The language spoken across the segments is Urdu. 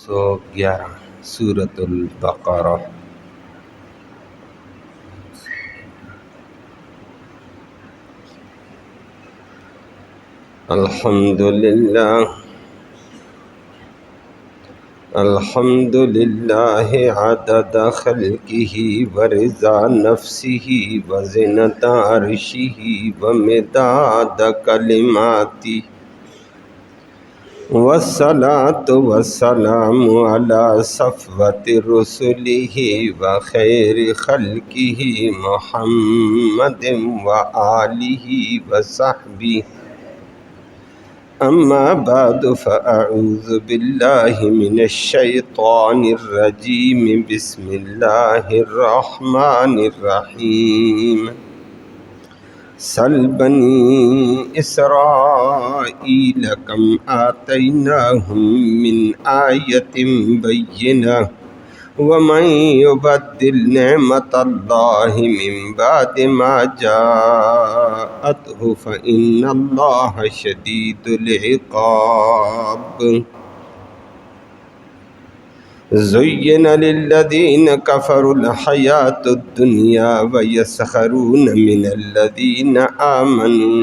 211 سورۃ البقرہ۔ الحمد للہ عدد خلقہ ورضا نفسہ وزنۃ عرشہ ومداد کلماتہ، والصلاۃ والسلام علی صفوۃ رسلہ وخیر خلقہ محمد وآلہ وصحبہ، اما بعد فاعوذ باللہ من الشیطان الرجیم، بسم اللہ الرحمن الرحیم۔ سل بنی اسرائیل کم آتیناہم من آیۃ بینہ، ومن یبدل نعمت اللہ من بعد ما جاءتہ فإن اللہ شدید العقاب۔ زین للذین کفروا الحیاۃ الدنیا ویسخرون من الذین آمنوا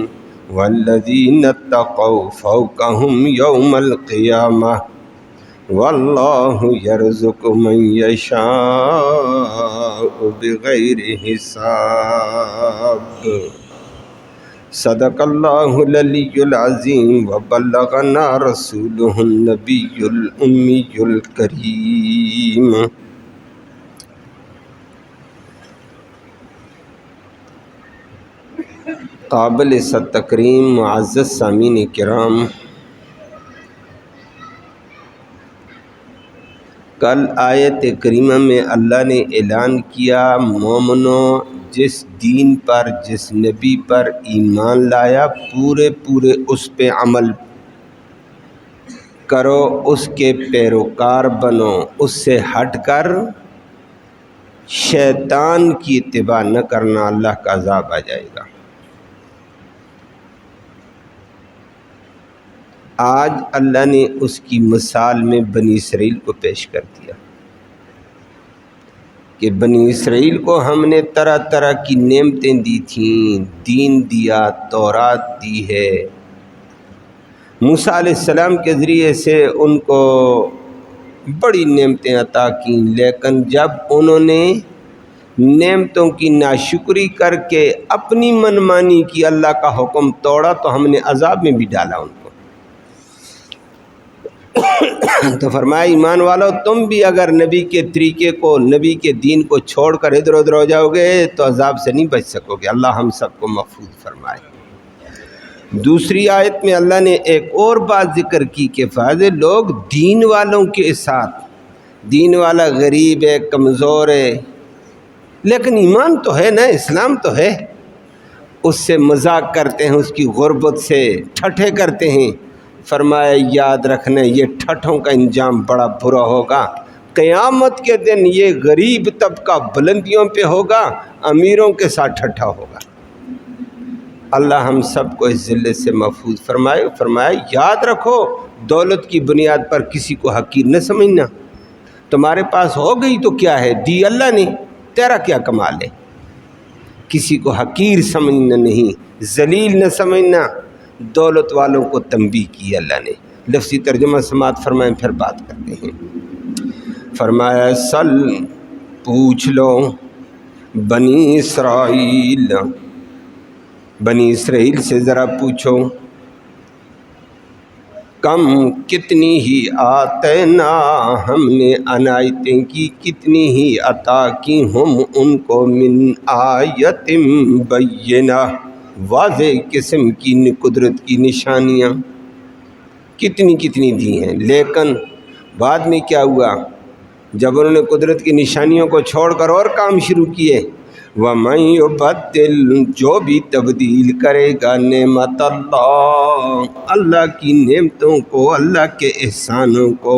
والذین اتقوا فوقہم یوم القیامہ، واللہ یرزق من یشاء بغیر حساب۔ صدق اللہ العلی العظیم وبلغنا رسولہ النبی الامی الکریم۔ قابل تکریم معزز سامعین کرام، کل آیت کریمہ میں اللہ نے اعلان کیا مومنوں، جس دین پر جس نبی پر ایمان لایا پورے اس پہ عمل کرو، اس کے پیروکار بنو، اس سے ہٹ کر شیطان کی اتباع نہ کرنا، اللہ کا عذاب آ جائے گا۔ آج اللہ نے اس کی مثال میں بنی اسرائیل کو پیش کر دیا کہ بنی اسرائیل کو ہم نے طرح طرح کی نعمتیں دی تھیں، دین دیا، تورات دی ہے، موسیٰ علیہ السلام کے ذریعے سے ان کو بڑی نعمتیں عطا کیں، لیکن جب انہوں نے نعمتوں کی ناشکری کر کے اپنی منمانی کی، اللہ کا حکم توڑا، تو ہم نے عذاب میں بھی ڈالا ان کو۔ تو فرمایا ایمان والو، تم بھی اگر نبی کے طریقے کو، نبی کے دین کو چھوڑ کر ادھر ادھر ہو جاؤ گے تو عذاب سے نہیں بچ سکو گے۔ اللہ ہم سب کو محفوظ فرمائے۔ دوسری آیت میں اللہ نے ایک اور بات ذکر کی کہ فاضل لوگ دین والوں کے ساتھ، دین والا غریب ہے، کمزور ہے، لیکن ایمان تو ہے نا، اسلام تو ہے، اس سے مذاق کرتے ہیں، اس کی غربت سے ٹھٹھے کرتے ہیں۔ فرمایا یاد رکھنا یہ ٹھٹھوں کا انجام بڑا برا ہوگا، قیامت کے دن یہ غریب طبقہ بلندیوں پہ ہوگا، امیروں کے ساتھ ٹھٹھا ہوگا۔ اللہ ہم سب کو اس ذلت سے محفوظ فرمائے۔ فرمایا یاد رکھو دولت کی بنیاد پر کسی کو حقیر نہ سمجھنا، تمہارے پاس ہو گئی تو کیا ہے، دی اللہ نے، تیرا کیا کمال ہے، کسی کو حقیر سمجھنا نہیں، ذلیل نہ سمجھنا۔ دولت والوں کو تنبیہ کی اللہ نے۔ لفظی ترجمہ سماعت فرمائیں، پھر بات کرتے ہیں۔ فرمایا سل، پوچھ لو، بنی اسرائیل، بنی اسرائیل سے ذرا پوچھو، کم کتنی ہی آتینا، ہم نے عنایتیں کی، کتنی ہی عطا کی، ہم ان کو من آیت بینہ، واضح قسم کی قدرت کی نشانیاں کتنی دی ہیں، لیکن بعد میں کیا ہوا، جب انہوں نے قدرت کی نشانیوں کو چھوڑ کر اور کام شروع کیے، وَمَن يُبَدِّلْ، جو بھی تبدیل کرے گا نعمت اللہ کی نعمتوں کو، اللہ کے احسانوں کو،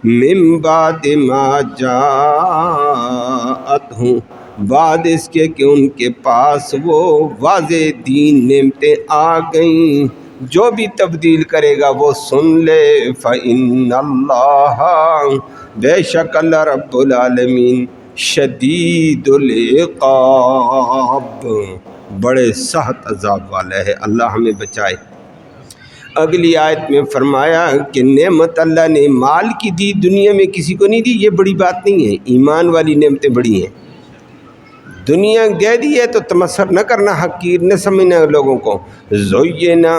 من بعد ما جاءتہ، بعد اس کے کہ ان کے پاس وہ واضح دین نعمتیں آ گئیں، جو بھی تبدیل کرے گا وہ سن لے فَإِنَّ اللَّهَ بے شک اللہ رب العالمین شدید العقاب بڑے سخت عذاب والا ہے، اللہ ہمیں بچائے۔ اگلی آیت میں فرمایا کہ نعمت اللہ نے مال کی دی، دنیا میں کسی کو نہیں دی، یہ بڑی بات نہیں ہے، ایمان والی نعمتیں بڑی ہیں۔ دنیا دے دی ہے تو تمسخر نہ کرنا، حقیر نہ سمجھنا لوگوں کو۔ زینا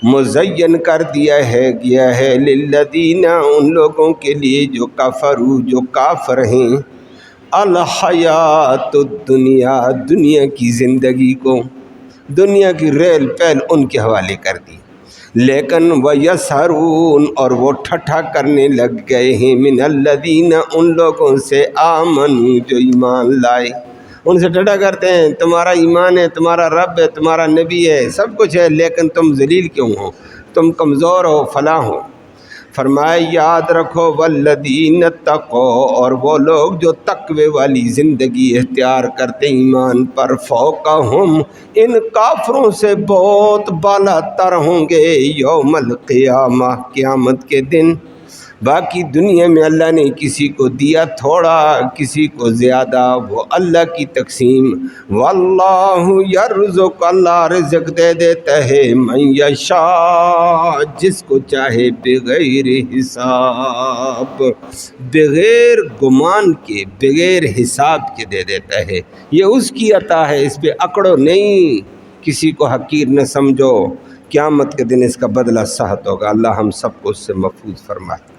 مزین کر دیا ہے گیا ہے للذین ان لوگوں کے لیے جو کفروا جو کافر ہیں، الحیات الدنیا دنیا کی زندگی کو، دنیا کی ریل پیل ان کے حوالے کر دی، لیکن وَيَسْخَرُونَ اور وہ ٹھٹھا کرنے لگ گئے ہیں من الذین ان لوگوں سے آمنوا جو ایمان لائے، ان سے ٹھٹھا کرتے ہیں تمہارا ایمان ہے، تمہارا رب ہے، تمہارا نبی ہے، سب کچھ ہے، لیکن تم ذلیل کیوں ہو، تم کمزور ہو، فلاں ہو۔ فرمائے یاد رکھو والذین اتقوا اور وہ لوگ جو تقوی والی زندگی اختیار کرتے ایمان پر، فوقہم ان کافروں سے بہت بالا تر ہوں گے یوم القیامہ قیامت کے دن۔ باقی دنیا میں اللہ نے کسی کو دیا تھوڑا کسی کو زیادہ، وہ اللہ کی تقسیم۔ واللہ یرزق اللہ رزق دے دیتا ہے من یشاء جس کو چاہے بغیر حساب، بغیر گمان کے بغیر حساب کے دے دیتا ہے، یہ اس کی عطا ہے، اس پہ اکڑو نہیں، کسی کو حقیر نہ سمجھو، قیامت کے دن اس کا بدلہ سخت ہوگا، اللہ ہم سب کو اس سے محفوظ فرمائے۔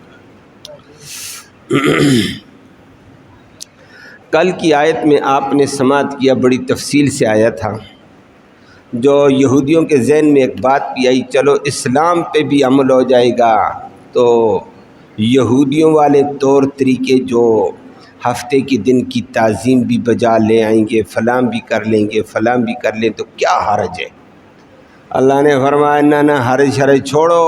کل کی آیت میں آپ نے سماعت کیا، بڑی تفصیل سے آیا تھا، جو یہودیوں کے ذہن میں ایک بات بھی آئی، چلو اسلام پہ بھی عمل ہو جائے گا تو یہودیوں والے طور طریقے جو ہفتے کے دن کی تعظیم بھی بجا لے آئیں گے، فلاں بھی کر لیں گے، فلاں بھی کر لیں تو کیا حرج ہے؟ اللہ نے فرمایا نہ حرج چھوڑو،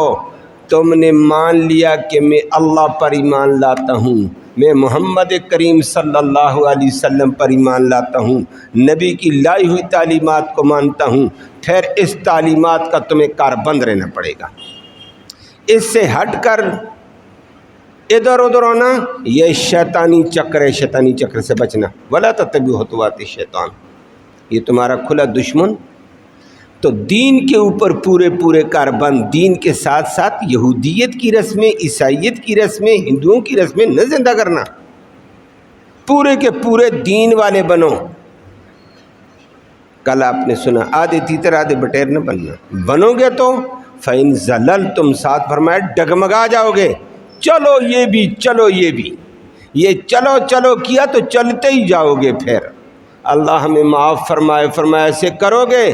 تم نے مان لیا کہ میں اللہ پر ایمان لاتا ہوں، میں محمد کریم صلی اللہ علیہ وسلم پر ایمان لاتا ہوں، نبی کی لائی ہوئی تعلیمات کو مانتا ہوں، پھر اس تعلیمات کا تمہیں کار بند رہنا پڑے گا، اس سے ہٹ کر ادھر ادھر ہونا یہ شیطانی چکر ہے، شیطانی چکر سے بچنا۔ ولا تتبعوا خطوات الشیطان، یہ تمہارا کھلا دشمن۔ تو دین کے اوپر پورے کاربند، دین کے ساتھ ساتھ یہودیت کی رسمیں، عیسائیت کی رسمیں، ہندوؤں کی رسمیں نہ زندہ کرنا، پورے کے پورے دین والے بنو۔ کل آپ نے سنا آدھے تیتر آدھے بٹیر نہ بننا، بنو گے تو فَإِن زَلَلْتُمْ ساتھ فرمایا ڈگمگا جاؤ گے، چلو یہ بھی چلو یہ بھی، یہ چلو چلو کیا تو چلتے ہی جاؤ گے، پھر اللہ ہمیں معاف فرمائے، فرمایا ایسے کرو گے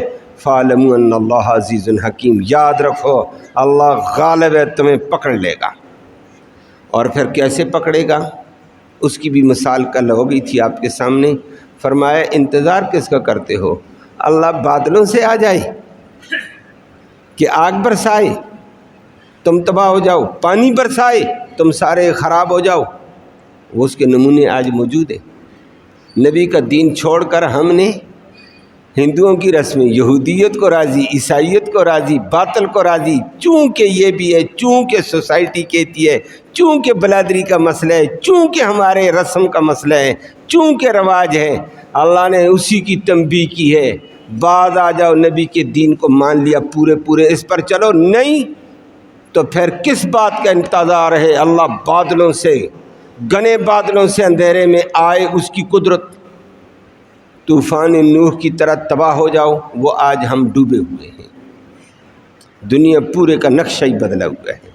فَعْلَمُوا أَنَّ اللَّهَ عَزِيزٌ حَكِيمٌ، یاد رکھو اللہ غالب ہے، تمہیں پکڑ لے گا۔ اور پھر کیسے پکڑے گا اس کی بھی مثال کل ہو گئی تھی آپ کے سامنے۔ فرمایا انتظار کس کا کرتے ہو؟ اللہ بادلوں سے آ جائے کہ آگ برسائے تم تباہ ہو جاؤ، پانی برسائے تم سارے خراب ہو جاؤ؟ وہ اس کے نمونے آج موجود ہیں۔ نبی کا دین چھوڑ کر ہم نے ہندوؤں کی رسمیں، یہودیت کو راضی، عیسائیت کو راضی، باطل کو راضی، چونکہ یہ بھی ہے، چونکہ سوسائٹی کہتی ہے، چونکہ بلادری کا مسئلہ ہے، چونکہ ہمارے رسم کا مسئلہ ہے، چونکہ رواج ہے، اللہ نے اسی کی تنبیہ کی ہے۔ بعد آ جاؤ، نبی کے دین کو مان لیا پورے اس پر چلو، نہیں تو پھر کس بات کا انتظار ہے؟ اللہ بادلوں سے، گنے بادلوں سے اندھیرے میں آئے، اس کی قدرت، طوفان نوح کی طرح تباہ ہو جاؤ، وہ آج ہم ڈوبے ہوئے ہیں، دنیا پورے کا نقشہ ہی بدلا ہوا ہے۔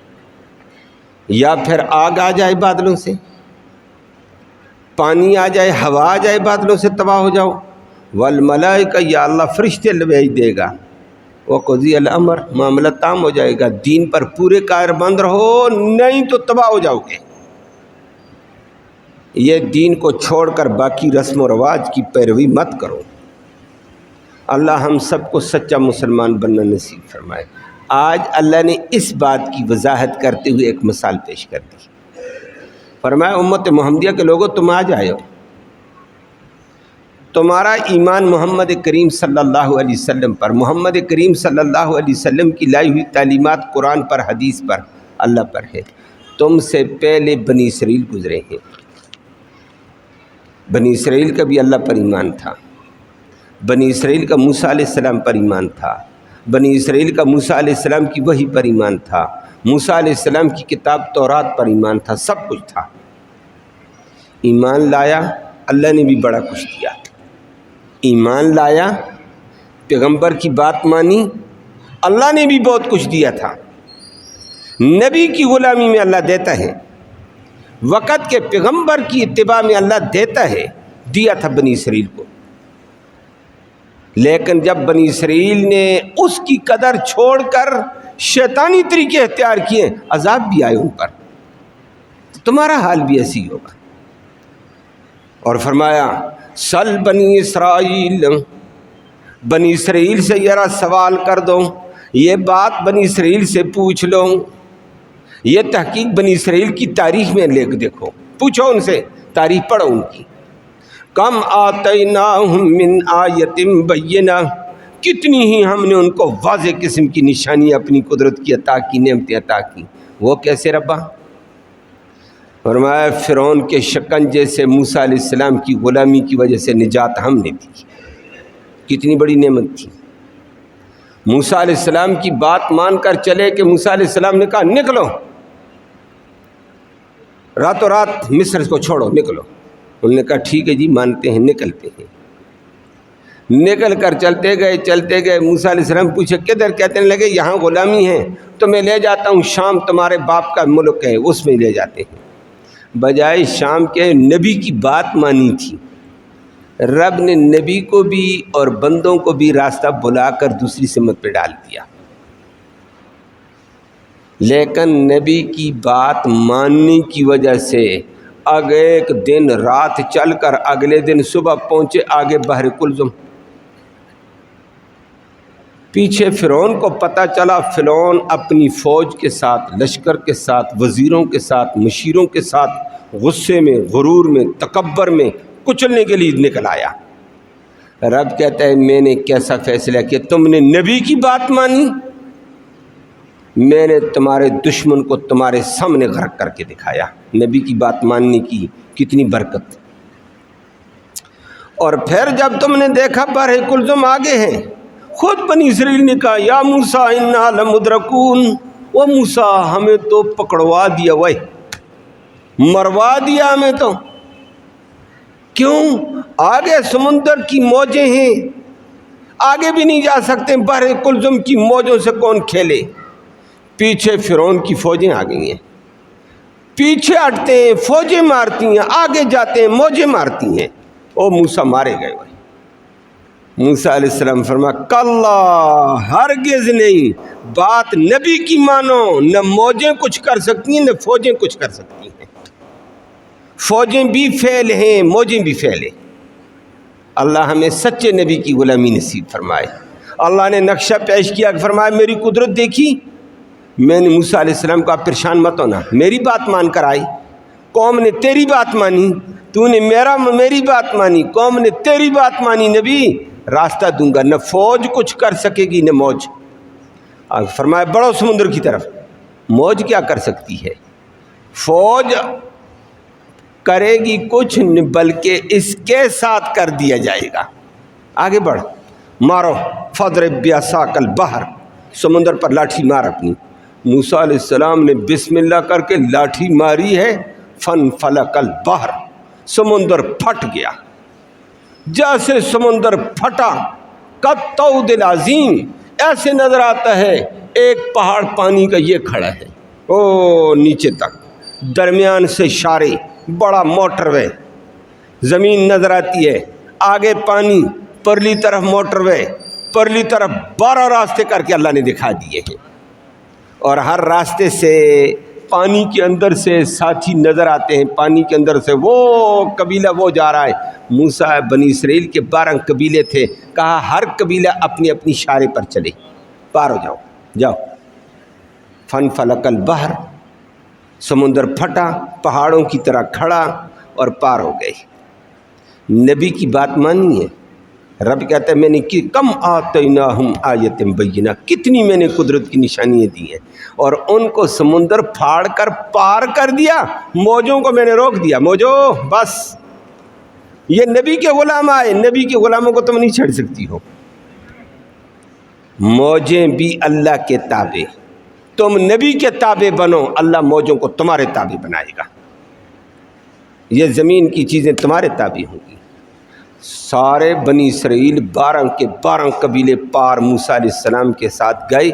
یا پھر آگ آ جائے بادلوں سے، پانی آ جائے، ہوا آ جائے، بادلوں سے تباہ ہو جاؤ، والملائکہ یا اللہ فرشتے بھیج دے گا، وقضی الامر معاملہ تام ہو جائے گا، دین پر پورے کاربند رہو، نہیں تو تباہ ہو جاؤ گے۔ یہ دین کو چھوڑ کر باقی رسم و رواج کی پیروی مت کرو۔ اللہ ہم سب کو سچا مسلمان بننا نصیب فرمائے۔ آج اللہ نے اس بات کی وضاحت کرتے ہوئے ایک مثال پیش کر دی، فرمایا امت محمدیہ کے لوگوں تم آ جائے ہو، تمہارا ایمان محمد کریم صلی اللہ علیہ وسلم پر، محمد کریم صلی اللہ علیہ وسلم کی لائی ہوئی تعلیمات قرآن پر، حدیث پر، اللہ پر ہے۔ تم سے پہلے بنی اسرائیل گزرے ہیں، بنی اسرائیل کا بھی اللہ پر ایمان تھا، بنی اسرائیل کا موسیٰ علیہ السلام پر ایمان تھا، بنی اسرائیل کا موسیٰ علیہ السلام کی وحی پر ایمان تھا، موسیٰ علیہ السلام کی کتاب تورات پر ایمان تھا، سب کچھ تھا۔ ایمان لایا، اللہ نے بھی بڑا کچھ دیا۔ ایمان لایا، پیغمبر کی بات مانی، اللہ نے بھی بہت کچھ دیا تھا۔ نبی کی غلامی میں اللہ دیتا ہے، وقت کے پیغمبر کی اتباع میں اللہ دیتا ہے، دیا تھا بنی اسرائیل کو۔ لیکن جب بنی اسرائیل نے اس کی قدر چھوڑ کر شیطانی طریقے اختیار کیے، عذاب بھی آئے ان پر، تو تمہارا حال بھی ایسی ہوگا۔ اور فرمایا سل بنی اسرائیل، بنی اسرائیل سے ذرا سوال کر دو، یہ بات بنی اسرائیل سے پوچھ لو، یہ تحقیق بنی اسرائیل کی تاریخ میں لے کے دیکھو، پوچھو ان سے، تاریخ پڑھو ان کی۔ کم آتیناہم من آیت بینہ، کتنی ہی ہم نے ان کو واضح قسم کی نشانی اپنی قدرت کی عطا کی، نعمتیں عطا کی۔ وہ کیسے ربا؟ فرمایا فرعون کے شکنجے سے موسیٰ علیہ السلام کی غلامی کی وجہ سے نجات ہم نے دی، کتنی بڑی نعمت تھی۔ موسیٰ علیہ السلام کی بات مان کر چلے کہ موسیٰ علیہ السلام نے کہا نکلو، راتوں رات مصر کو چھوڑو، نکلو۔ انہوں نے کہا ٹھیک ہے جی، مانتے ہیں، نکلتے ہیں۔ نکل کر چلتے گئے۔ موسیٰ علیہ السلام پوچھے کدھر؟ کہتے لگے یہاں غلامی ہے تو میں لے جاتا ہوں، شام تمہارے باپ کا ملک ہے، اس میں لے جاتے ہیں۔ بجائے شام کے نبی کی بات مانی تھی، رب نے نبی کو بھی اور بندوں کو بھی راستہ بلا کر دوسری سمت پہ ڈال دیا۔ لیکن نبی کی بات ماننے کی وجہ سے اگ ایک دن رات چل کر اگلے دن صبح پہنچے آگے بحر کلزم۔ پیچھے فرعون کو پتہ چلا، فرعون اپنی فوج کے ساتھ، لشکر کے ساتھ، وزیروں کے ساتھ، مشیروں کے ساتھ غصے میں، غرور میں، تکبر میں کچلنے کے لیے نکل آیا۔ رب کہتا ہے میں نے کیسا فیصلہ کیا، تم نے نبی کی بات مانی، میں نے تمہارے دشمن کو تمہارے سامنے غرق کر کے دکھایا۔ نبی کی بات ماننے کی کتنی برکت۔ اور پھر جب تم نے دیکھا بحر کلزم آگے ہیں، خود بنی اسرائیل نے کہا یا موسیٰ انا لمدرکون، وہ موسیٰ ہمیں تو پکڑوا دیا، وہ مروا دیا ہمیں تو۔ کیوں؟ آگے سمندر کی موجیں ہیں، آگے بھی نہیں جا سکتے، بحر کلزم کی موجوں سے کون کھیلے۔ پیچھے فرعون کی فوجیں آ گئی ہیں، پیچھے ہٹتے ہیں فوجیں مارتی ہیں، آگے جاتے ہیں موجیں مارتی ہیں، او موسیٰ مارے گئے۔ موسیٰ علیہ السلام فرمایا کلا، ہرگز نہیں، بات نبی کی مانو، نہ موجیں کچھ کر سکتی ہیں نہ فوجیں کچھ کر سکتی ہیں، فوجیں بھی فیل ہیں، موجیں بھی فیل ہیں۔ اللہ ہمیں سچے نبی کی غلامی نصیب فرمائے۔ اللہ نے نقشہ پیش کیا، فرمایا میری قدرت دیکھی، میں نے موسیٰ علیہ السلام کو آپ پریشان مت ہونا، میری بات مان کر آئی، قوم نے تیری بات مانی، تو نے میری بات مانی، قوم نے تیری بات مانی، نبی راستہ دوں گا، نہ فوج کچھ کر سکے گی نہ موج۔ فرمایا بڑو سمندر کی طرف، موج کیا کر سکتی ہے، فوج کرے گی کچھ بلکہ اس کے ساتھ کر دیا جائے گا۔ آگے بڑھ، مارو، فضرب بعصاک البحر، سمندر پر لاٹھی مار اپنی۔ موسیٰ علیہ السلام نے بسم اللہ کر کے لاٹھی ماری ہے، فانفلق البحر، سمندر پھٹ گیا۔ جیسے سمندر پھٹا، کالطود العظیم، ایسے نظر آتا ہے ایک پہاڑ پانی کا یہ کھڑا ہے، او نیچے تک، درمیان سے شارے، بڑا موٹر وے، زمین نظر آتی ہے، آگے پانی، پرلی طرف موٹر وے، پرلی طرف 12 راستے کر کے اللہ نے دکھا دیے ہیں، اور ہر راستے سے پانی کے اندر سے ساتھی نظر آتے ہیں، پانی کے اندر سے وہ قبیلہ وہ جا رہا ہے۔ موسیٰ بنی اسرائیل کے 12 قبیلے تھے، کہا ہر قبیلہ اپنی اپنی شارے پر چلے، پار ہو جاؤ، جاؤ۔ فانفلق البحر، سمندر پھٹا، پہاڑوں کی طرح کھڑا اور پار ہو گئے۔ نبی کی بات مانی ہے؟ رب کہتا ہے میں نے کم آتیناہم آیۃ بینہ، کتنی میں نے قدرت کی نشانیاں دی ہیں، اور ان کو سمندر پھاڑ کر پار کر دیا، موجوں کو میں نے روک دیا۔ موجو بس، یہ نبی کے غلام آئے، نبی کے غلاموں کو تم نہیں چھڑ سکتی ہو۔ موجیں بھی اللہ کے تابع، تم نبی کے تابع بنو، اللہ موجوں کو تمہارے تابع بنائے گا، یہ زمین کی چیزیں تمہارے تابع ہوں گی۔ سارے بنی اسرائیل 12 کے 12 قبیلے پار موسیٰ علیہ السلام کے ساتھ گئے۔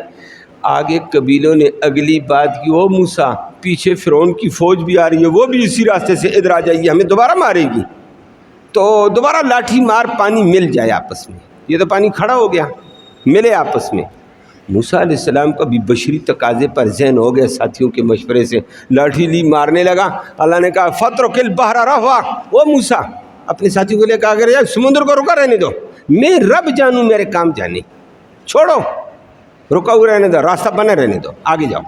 آگے قبیلوں نے اگلی بات کی، او موسیٰ پیچھے فرعون کی فوج بھی آ رہی ہے، وہ بھی اسی راستے سے ادھر آ جائیے، ہمیں دوبارہ مارے گی، تو دوبارہ لاٹھی مار پانی مل جائے آپس میں۔ یہ تو پانی کھڑا ہو گیا، ملے آپس میں۔ موسیٰ علیہ السلام کا بھی بشری تقاضے پر ذہن ہو گیا، ساتھیوں کے مشورے سے لاٹھی لی مارنے لگا۔ اللہ نے کہا فَاتْرُكِ الْبَحْرَ رَهْوًا، او موسیٰ اپنے ساتھیوں کو لے کہا کہ سمندر کو رکا رہنے دو، میں رب جانوں میرے کام جانے، چھوڑو، رکا ہوا رہنے دو، راستہ بنے رہنے دو، آگے جاؤ۔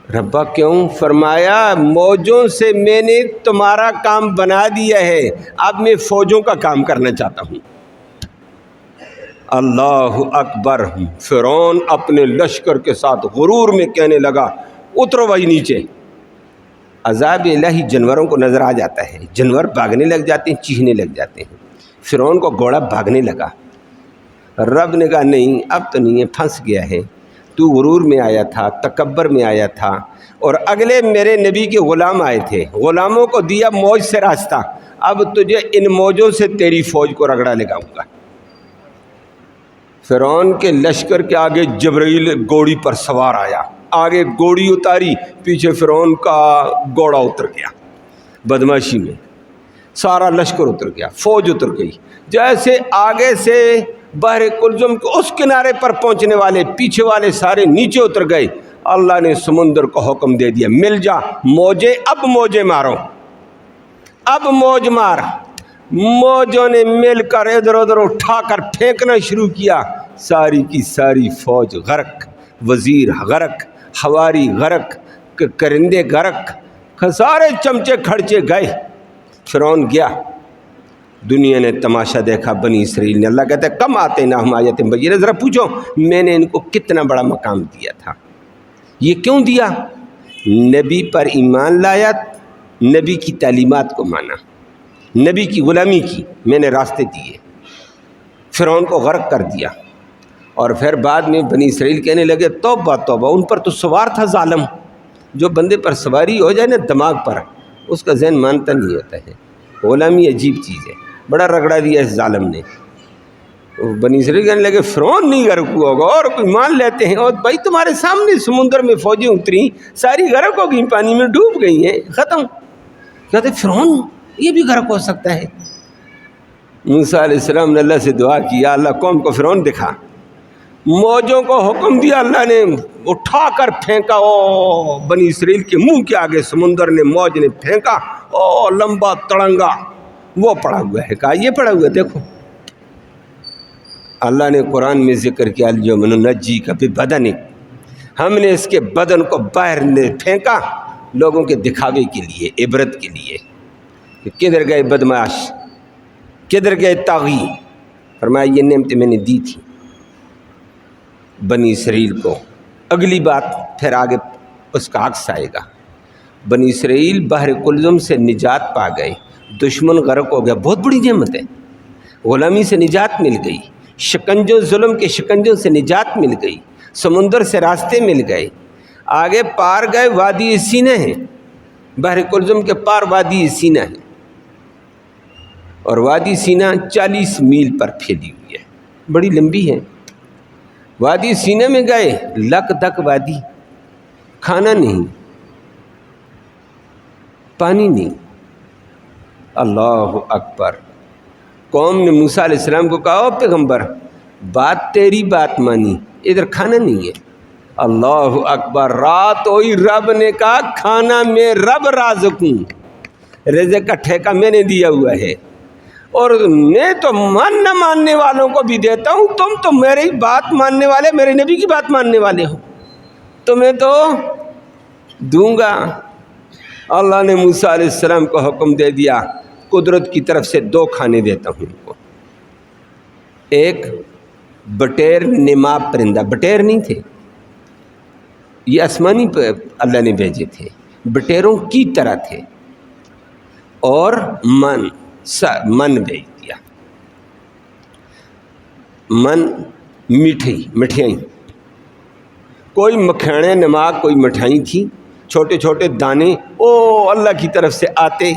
ربا کیوں؟ فرمایا موجوں سے میں نے تمہارا کام بنا دیا ہے، اب میں فوجوں کا کام کرنا چاہتا ہوں۔ اللہ اکبر۔ فرعون اپنے لشکر کے ساتھ غرور میں کہنے لگا اترو بھائی نیچے۔ عذاب الہی جانوروں کو نظر آ جاتا ہے، جانور بھاگنے لگ جاتے ہیں، چیخنے لگ جاتے ہیں۔ فرعون کو گھوڑا بھاگنے لگا، رب نے کہا نہیں اب تو نہیں ہے، پھنس گیا ہے، تو غرور میں آیا تھا، تکبر میں آیا تھا، اور اگلے میرے نبی کے غلام آئے تھے، غلاموں کو دیا موج سے راستہ، اب تجھے ان موجوں سے تیری فوج کو رگڑا لگاؤں گا۔ فرعون کے لشکر کے آگے جبرائیل گھوڑی پر سوار آیا، آگے گھوڑی اتاری، پیچھے فرعون کا گھوڑا اتر گیا، بدماشی میں سارا لشکر اتر گیا، فوج اتر گئی۔ جیسے آگے سے بحر کلزم کے اس کنارے پر پہنچنے والے، پیچھے والے سارے نیچے اتر گئے۔ اللہ نے سمندر کو حکم دے دیا مل جا موجے، اب موجے مارو، اب موج مار۔ موجوں نے مل کر ادھر ادھر اٹھا کر پھینکنا شروع کیا، ساری کی ساری فوج غرق، وزیر غرق، حواری غرق، کرندے غرق، سارے چمچے کھڑچے گئے۔ فرعون گیا، دنیا نے تماشا دیکھا، بنی اسرائیل نے۔ اللہ کہتا ہے کم آتے نہ ہم آیت بینہ، ذرا پوچھو میں نے ان کو کتنا بڑا مقام دیا تھا۔ یہ کیوں دیا؟ نبی پر ایمان لایا، نبی کی تعلیمات کو مانا، نبی کی غلامی کی، میں نے راستے دیے، فرعون کو غرق کر دیا۔ اور پھر بعد میں بنی اسرائیل کہنے لگے توبہ توبہ، ان پر تو سوار تھا ظالم۔ جو بندے پر سواری ہو جائے نا دماغ پر، اس کا ذہن مانتا نہیں ہوتا ہے۔ غلامی عجیب چیز ہے، بڑا رگڑا دیا اس ظالم نے۔ بنی اسرائیل کہنے لگے فرعون نہیں غرق ہوا ہوگا، اور کوئی مان لیتے ہیں، اور بھائی تمہارے سامنے سمندر میں فوجیں اتری، ساری غرق ہو گئی، پانی میں ڈوب گئی ہیں، ختم۔ کہتے فرعون یہ بھی غرق ہو سکتا ہے۔ موسیٰ علیہ السلام نے اللہ سے دعا کی، یا اللہ قوم کو فرعون دکھا۔ موجوں کو حکم دیا، اللہ نے اٹھا کر پھینکا، او بنی اسرائیل کے منہ کے آگے سمندر نے، موج نے پھینکا، او لمبا تڑنگا وہ پڑا ہوا ہے، کہا یہ پڑا ہوا ہے دیکھو۔ اللہ نے قرآن میں ذکر کیا اليوم ننجیک ببدنک، ہم نے اس کے بدن کو باہر پھینکا لوگوں کے دکھاوے کے لیے، عبرت کے لیے کہ کدھر گئے بدماش، کدھر گئے طاغی۔ فرمایا یہ نعمتیں میں نے دی تھی بنی اسرائیل کو۔ اگلی بات پھر آگے اس کا عکس آئے گا۔ بنی اسرائیل بحر کلزم سے نجات پا گئے، دشمن غرق ہو گیا، بہت بڑی نعمت ہے۔ غلامی سے نجات مل گئی، شکنجوں، ظلم کے شکنجوں سے نجات مل گئی، سمندر سے راستے مل گئے، آگے پار گئے، وادی سینہ ہے، بحر کلزم کے پار وادی سینہ ہے، اور وادی سینہ 40 میل پر پھیلی ہوئی ہے، بڑی لمبی ہے۔ وادی سینہ میں گئے، لک دک وادی، کھانا نہیں، پانی نہیں۔ اللہ اکبر۔ قوم نے موسیٰ علیہ السلام کو کہا او پیغمبر بات تیری بات مانی، ادھر کھانا نہیں ہے۔ اللہ اکبر۔ رات ہوئی، رب نے کہا کھانا میں رب رازق ہوں، رزق کا ٹھیکہ میں نے دیا ہوا ہے، اور میں تو نہ ماننے والوں کو بھی دیتا ہوں، تم تو میری بات ماننے والے، میرے نبی کی بات ماننے والے ہو، تمہیں تو دوں گا۔ اللہ نے موسیٰ علیہ السلام کو حکم دے دیا قدرت کی طرف سے 2 کھانے دیتا ہوں ان کو. ایک بٹیر نما پرندہ، بٹیر نہیں تھے یہ، آسمانی اللہ نے بھیجے تھے، بٹیروں کی طرح تھے. اور من بھیج دیا، من مٹھائی، کوئی مکھانے نما، کوئی مٹھائی تھی، چھوٹے چھوٹے دانے اللہ کی طرف سے آتے.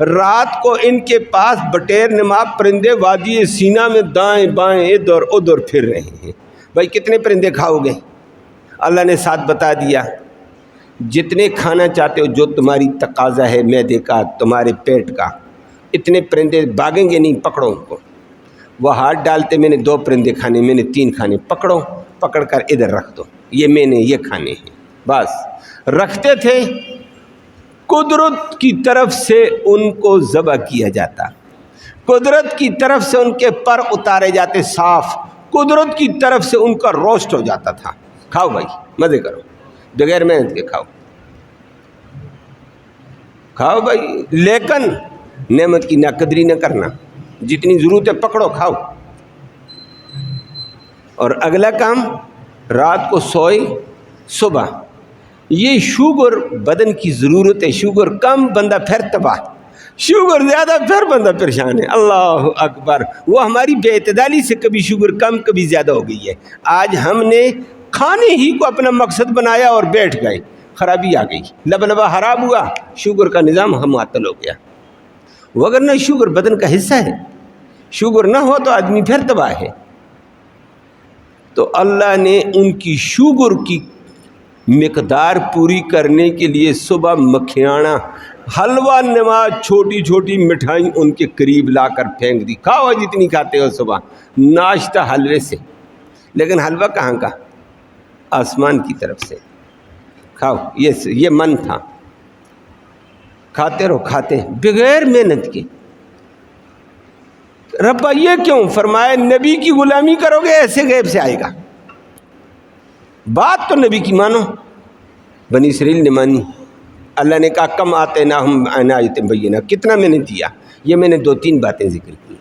رات کو ان کے پاس بٹیر نما پرندے وادی سینا میں دائیں بائیں ادھر ادھر پھر رہے ہیں. بھائی کتنے پرندے کھاؤ گے؟ اللہ نے ساتھ بتا دیا، جتنے کھانا چاہتے ہو، جو تمہاری تقاضا ہے معدے کا، تمہارے پیٹ کا، اتنے پرندے بھاگیں گے نہیں، پکڑو ان کو. وہ ہاتھ ڈالتے، میں نے 2 پرندے کھانے، میں نے 3 کھانے، پکڑ کر ادھر رکھ دو، یہ میں نے یہ کھانے ہیں. بس رکھتے تھے. قدرت کی طرف سے ان کو ذبح کیا جاتا، قدرت کی طرف سے ان کے پر اتارے جاتے صاف، قدرت کی طرف سے ان کا روسٹ ہو جاتا تھا. کھاؤ بھائی، مزے کرو، بغیر محنت کے کھاؤ بھائی، لیکن نعمت کی ناقدری نہ کرنا، جتنی ضرورت ہے پکڑو کھاؤ. اور اگلا کام، رات کو سوئے، صبح یہ شوگر بدن کی ضرورت ہے، شوگر کم بندہ پھر تباہ، شوگر زیادہ پھر بندہ پریشان ہے. اللہ اکبر. وہ ہماری بے اعتدالی سے کبھی شوگر کم کبھی زیادہ ہو گئی ہے. آج ہم نے کھانے ہی کو اپنا مقصد بنایا اور بیٹھ گئے، خرابی آ گئی، لبا خراب ہوا، شوگر کا نظام ہم معطل ہو گیا. وگرنہ شوگر بدن کا حصہ ہے، شوگر نہ ہو تو آدمی پھر تباہ ہے. تو اللہ نے ان کی شوگر کی مقدار پوری کرنے کے لیے صبح مکھیانہ، حلوہ نما، چھوٹی چھوٹی مٹھائی ان کے قریب لا کر پھینک دی. کھاؤ جتنی کھاتے ہو صبح، ناشتہ حلوے سے. لیکن حلوہ کہاں کا؟ آسمان کی طرف سے. کھاؤ، یہ من تھا، کھاتے رہو، کھاتے بغیر محنت کے. ربا یہ کیوں؟ فرمایا نبی کی غلامی کرو گے ایسے غیب سے آئے گا. بات تو نبی کی مانو. بنی اسرائیل نے مانی. اللہ نے کہا کم آتے نہ ہم عنایت بینہ، کتنا میں نے دیا. یہ میں نے 2-3 باتیں ذکر کی.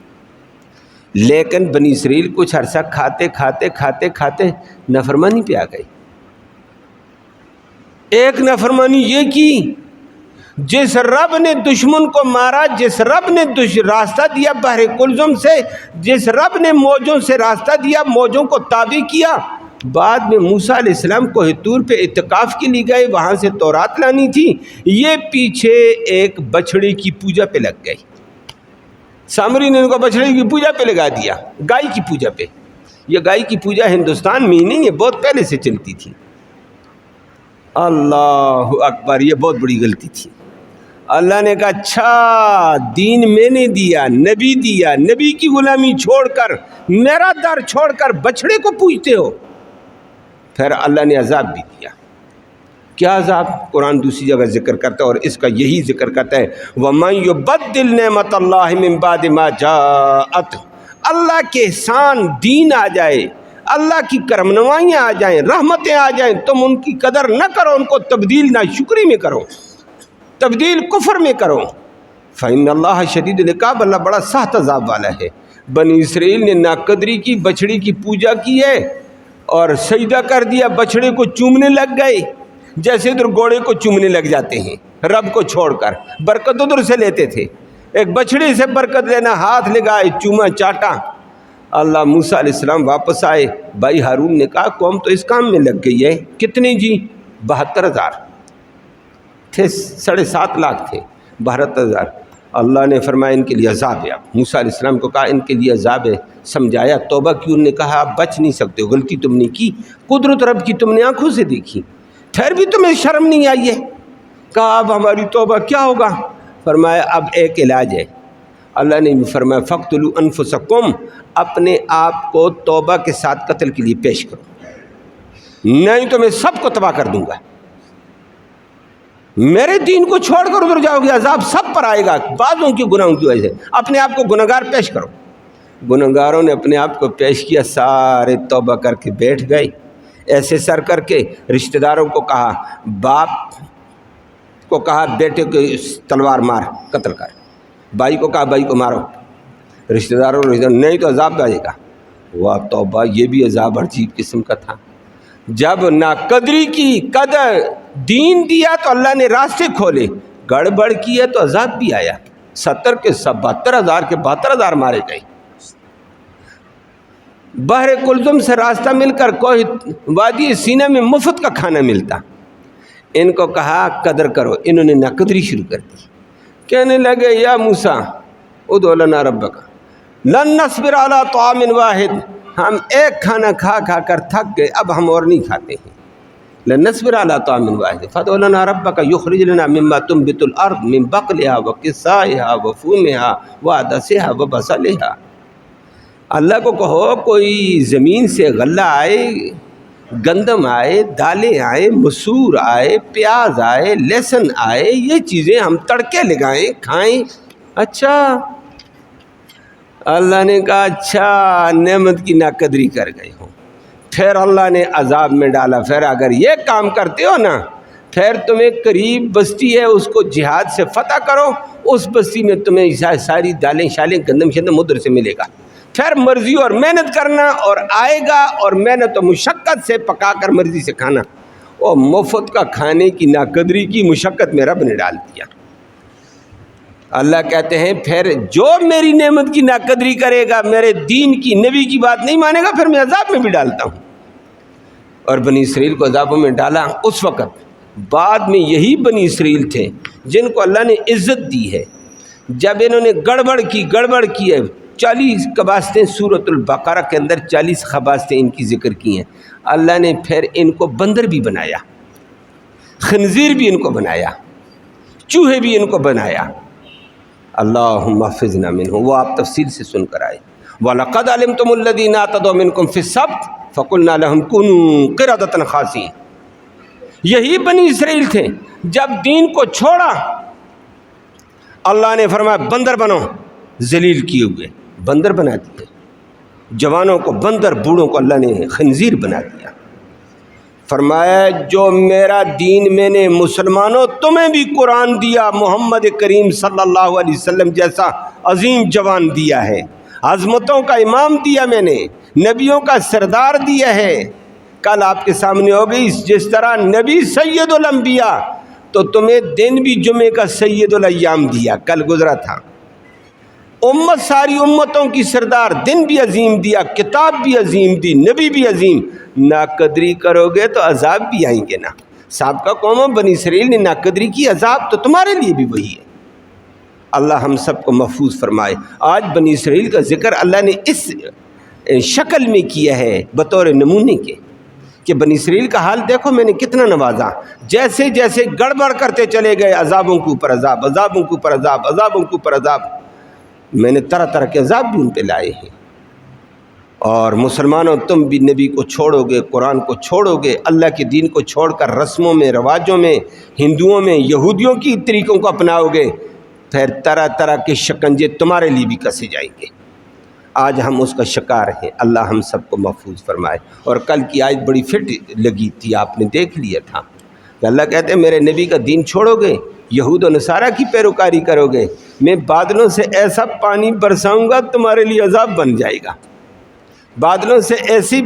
لیکن بنی اسرائیل کچھ عرصہ کھاتے نافرمانی پہ آ گئی. ایک نافرمانی یہ کی، جس رب نے دشمن کو مارا، جس رب نے راستہ دیا بحر کلزم سے، جس رب نے موجوں سے راستہ دیا، موجوں کو تابع کیا، بعد میں موسیٰ علیہ السلام کوہ طور پہ اعتکاف کے لیے گئے، وہاں سے تورات لانی تھی، یہ پیچھے ایک بچھڑے کی پوجا پہ لگ گئی. سامری نے ان کو بچھڑے کی پوجا پہ لگا دیا، گائے کی پوجا پہ. یہ گائے کی پوجا ہندوستان میں ہی نہیں، یہ بہت پہلے سے چلتی تھی. اللہ اکبر، یہ بہت بڑی غلطی تھی. اللہ نے کہا اچھا دین میں نے دیا، نبی کی غلامی چھوڑ کر، میرا در چھوڑ کر بچھڑے کو پوجتے ہو. پھر اللہ نے عذاب بھی دیا. کیا عذاب؟ قرآن دوسری جگہ ذکر کرتا ہے اور اس کا یہی ذکر کرتا ہے، وَمَن يُبَدِّلْ نِعْمَتَ اللَّهِ مِن بَعْدِ مَا جَاءَتْهُ. اللہ کے احسان، دین آ جائے، اللہ کی کرم نوائیاں آ جائیں، رحمتیں آ جائیں، تم ان کی قدر نہ کرو، ان کو تبدیل ناشکری میں کرو، تبدیل کفر میں کرو. فَإِنَّ اللَّهَ شَدِيدُ الْعِقَابِ، اللہ بڑا سخت عذاب والا ہے. بنی اسرائیل نے ناقدری کی، بچڑی کی پوجا کی ہے اور سجدہ کر دیا، بچڑے کو چومنے لگ گئے، جیسے ادھر گھوڑے کو چومنے لگ جاتے ہیں رب کو چھوڑ کر. برکت ادھر سے لیتے تھے، ایک بچڑے سے برکت لینا، ہاتھ لگائے، چوما، چاٹا. اللہ موسیٰ علیہ السلام واپس آئے، بھائی ہارون نے کہا قوم تو اس کام میں لگ گئی ہے. کتنے جی؟ 72,000 تھے، 7.5 لاکھ تھے، 72,000. اللہ نے فرمایا ان کے لیے عذاب ہے. موسیٰ علیہ السلام کو کہا ان کے لیے عذاب ہے، سمجھایا توبہ کی. انہوں نے کہا آپ بچ نہیں سکتے، غلطی تم نے کی، قدرت رب کی تم نے آنکھوں سے دیکھی، پھر بھی تمہیں شرم نہیں آئی ہے. کہا اب ہماری توبہ کیا ہوگا؟ فرمایا اب ایک علاج ہے. اللہ نے فرمایا فَاقْتُلُوا أَنفُسَكُمْ، اپنے آپ کو توبہ کے ساتھ قتل کے لیے پیش کرو، نہیں تو میں سب کو تباہ کر دوں گا. میرے دین کو چھوڑ کر ادھر جاؤ گے، عذاب سب پر آئے گا بعضوں کی گناہوں کی وجہ سے. اپنے آپ کو گنہگار پیش کرو. گنہگاروں نے اپنے آپ کو پیش کیا، سارے توبہ کر کے بیٹھ گئے، ایسے سر کر کے. رشتہ داروں کو کہا، باپ کو کہا بیٹے کو تلوار مار، قتل کر. بھائی کو کہا بھائی کو مارو، رشتہ داروں نہیں تو عذاب آئے گا۔ واہ توبہ، یہ بھی عذاب عجیب قسم کا تھا۔ جب ناقدری کی، قدر دین دیا تو اللہ نے راستے کھولے، گڑبڑ کی ہے تو عذاب بھی آیا۔ 70 کے 72,000 کے 72,000 مارے گئے۔ بحر کلثم سے راستہ مل کر کوہ وادی سینہ میں مفت کا کھانا ملتا۔ ان کو کہا قدر کرو، انہوں نے ناقدری شروع کر دی۔ کہنے لگے یا موسیٰ ادع لنا ربک لن نصبر علی طعام واحد، ہم ایک کھانا کھا کھا کر تھک گئے، اب ہم اور نہیں کھاتے ہیں۔ لن نصبر علی طعام واحد فادع لنا ربک یخرج لنا مما تنبت الارض من بقلها وقثائها وفومها وعدسها وبصلها، اللہ کو کہو کوئی زمین سے غلہ آئے، گندم آئے، دالیں آئے، مسور آئے، پیاز آئے، لہسن آئے، یہ چیزیں ہم تڑکے لگائیں کھائیں۔ اچھا، اللہ نے کہا اچھا نعمت کی ناقدری کر گئے ہو۔ پھر اللہ نے عذاب میں ڈالا۔ پھر اگر یہ کام کرتے ہو نا، پھر تمہیں قریب بستی ہے اس کو جہاد سے فتح کرو، اس بستی میں تمہیں ساری دالیں شالیں گندم شندم ادھر سے ملے گا، پھر مرضی اور محنت کرنا اور آئے گا، اور محنت و مشقت سے پکا کر مرضی سے کھانا۔ اور مفت کا کھانے کی ناقدری کی مشقت میں رب نے ڈال دیا۔ اللہ کہتے ہیں پھر جو میری نعمت کی ناقدری کرے گا، میرے دین کی نبی کی بات نہیں مانے گا، پھر میں عذاب میں بھی ڈالتا ہوں۔ اور بنی اسرائیل کو عذابوں میں ڈالا اس وقت۔ بعد میں یہی بنی اسرائیل تھے جن کو اللہ نے عزت دی ہے، جب انہوں نے گڑبڑ کی ہے۔ 40 قباستیں سورۃ البقرہ کے اندر 40 قباستیں ان کی ذکر کی ہیں۔ اللہ نے پھر ان کو بندر بھی بنایا، خنزیر بھی ان کو بنایا، چوہے بھی ان کو بنایا۔ اللہم احفظنا منہم، وہ آپ تفصیل سے سن کر آئے۔ وَلَقَدْ عَلِمْتُمُ الَّذِينَ اعْتَدَوْا مِنْكُمْ فِي السَّبْتِ فَقُلْنَا لَهُمْ كُونُوا قِرَدَةً خَاسِئِينَ، یہی بنی اسرائیل تھے، جب دین کو چھوڑا اللہ نے فرمایا بندر بنو، ذلیل کیے ہوئے بندر بنا دیے۔ جوانوں کو بندر، بوڑھوں کو اللہ نے خنزیر بنا دیا۔ فرمایا جو میرا دین میں نے مسلمانوں تمہیں بھی قرآن دیا، محمد کریم صلی اللہ علیہ وسلم جیسا عظیم جوان دیا ہے، عظمتوں کا امام دیا، میں نے نبیوں کا سردار دیا ہے۔ کل آپ کے سامنے ہو گئی، جس طرح نبی سید الانبیاء تو تمہیں دن بھی جمعے کا سید الایام دیا، کل گزرا تھا۔ امت ساری امتوں کی سردار، دن بھی عظیم دیا، کتاب بھی عظیم دی، نبی بھی عظیم۔ ناقدری کرو گے تو عذاب بھی آئیں گے نا۔ سابقہ قوموں بنی اسرائیل نے ناقدری کی، عذاب تو تمہارے لیے بھی وہی ہے۔ اللہ ہم سب کو محفوظ فرمائے۔ آج بنی اسرائیل کا ذکر اللہ نے اس شکل میں کیا ہے بطور نمونے کے کہ بنی اسرائیل کا حال دیکھو میں نے کتنا نوازا۔ جیسے جیسے گڑبڑ کرتے چلے گئے، عذابوں کے اوپر عذاب، عذابوں کے اوپر عذاب، عذابوں کے اوپر عذاب، میں نے طرح طرح کے عذاب بھی ان پہ لائے ہیں۔ اور مسلمانوں تم بھی نبی کو چھوڑو گے، قرآن کو چھوڑو گے، اللہ کے دین کو چھوڑ کر رسموں میں، رواجوں میں، ہندوؤں میں، یہودیوں کی طریقوں کو اپناؤ گے، پھر طرح طرح کے شکنجے تمہارے لیے بھی کسے جائیں گے۔ آج ہم اس کا شکار ہیں، اللہ ہم سب کو محفوظ فرمائے۔ اور کل کی آیت بڑی فٹ لگی تھی، آپ نے دیکھ لیا تھا کہ اللہ کہتے ہیں میرے نبی کا دین چھوڑو گے، یہود و نصارہ کی پیروکاری کرو گے، میں بادلوں سے ایسا پانی برساؤں گا تمہارے لیے عذاب بن جائے گا، بادلوں سے ایسی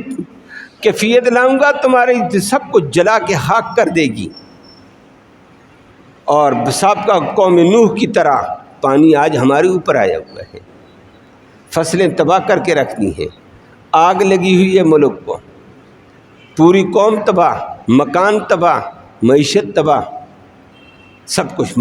کیفیت لاؤں گا تمہارے سب کو جلا کے خاک کر دے گی۔ اور سابقہ قوم نوح کی طرح پانی آج ہمارے اوپر آیا ہوا ہے، فصلیں تباہ کر کے رکھتی ہیں، آگ لگی ہوئی ہے ملک کو، پوری قوم تباہ، مکان تباہ، معیشت تباہ، سب کچھ۔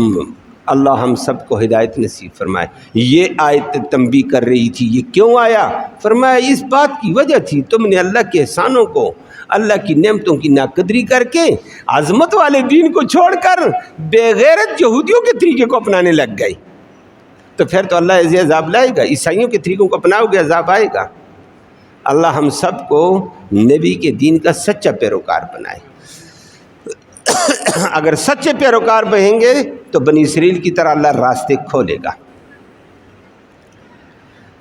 اللہ ہم سب کو ہدایت نصیب فرمائے۔ یہ آیت تنبیہ کر رہی تھی، یہ کیوں آیا؟ فرمایا اس بات کی وجہ تھی تم نے اللہ کے احسانوں کو، اللہ کی نعمتوں کی ناقدری کر کے عظمت والے دین کو چھوڑ کر بے غیرت یہودیوں کے طریقے کو اپنانے لگ گئے، تو پھر تو اللہ ایسے عذاب لائے گا۔ عیسائیوں کے طریقوں کو اپناؤ گے عذاب آئے گا۔ اللہ ہم سب کو نبی کے دین کا سچا پیروکار بنائے۔ اگر سچے پیروکار بنیں گے تو بنی اسرائیل کی طرح اللہ راستے کھولے گا۔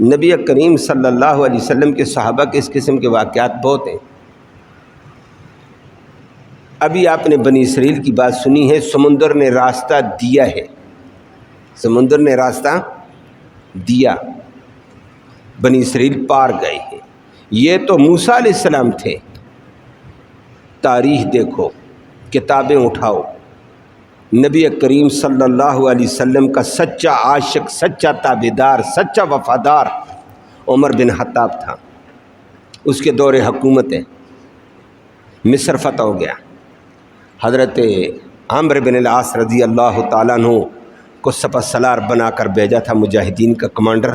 نبی کریم صلی اللہ علیہ وسلم کے صحابہ کے اس قسم کے واقعات بہت ہیں۔ ابھی آپ نے بنی اسرائیل کی بات سنی ہے، سمندر نے راستہ دیا ہے، سمندر نے راستہ دیا، بنی اسرائیل پار گئے ہیں۔ یہ تو موسیٰ علیہ السلام تھے۔ تاریخ دیکھو، کتابیں اٹھاؤ، نبی کریم صلی اللہ علیہ وسلم کا سچا عاشق، سچا تابعدار، سچا وفادار عمر بن خطاب تھا۔ اس کے دور حکومت ہے، مصر فتح ہو گیا۔ حضرت عمرو بن العاص رضی اللہ تعالیٰ عنہ کو سپہ سالار بنا کر بھیجا تھا، مجاہدین کا کمانڈر،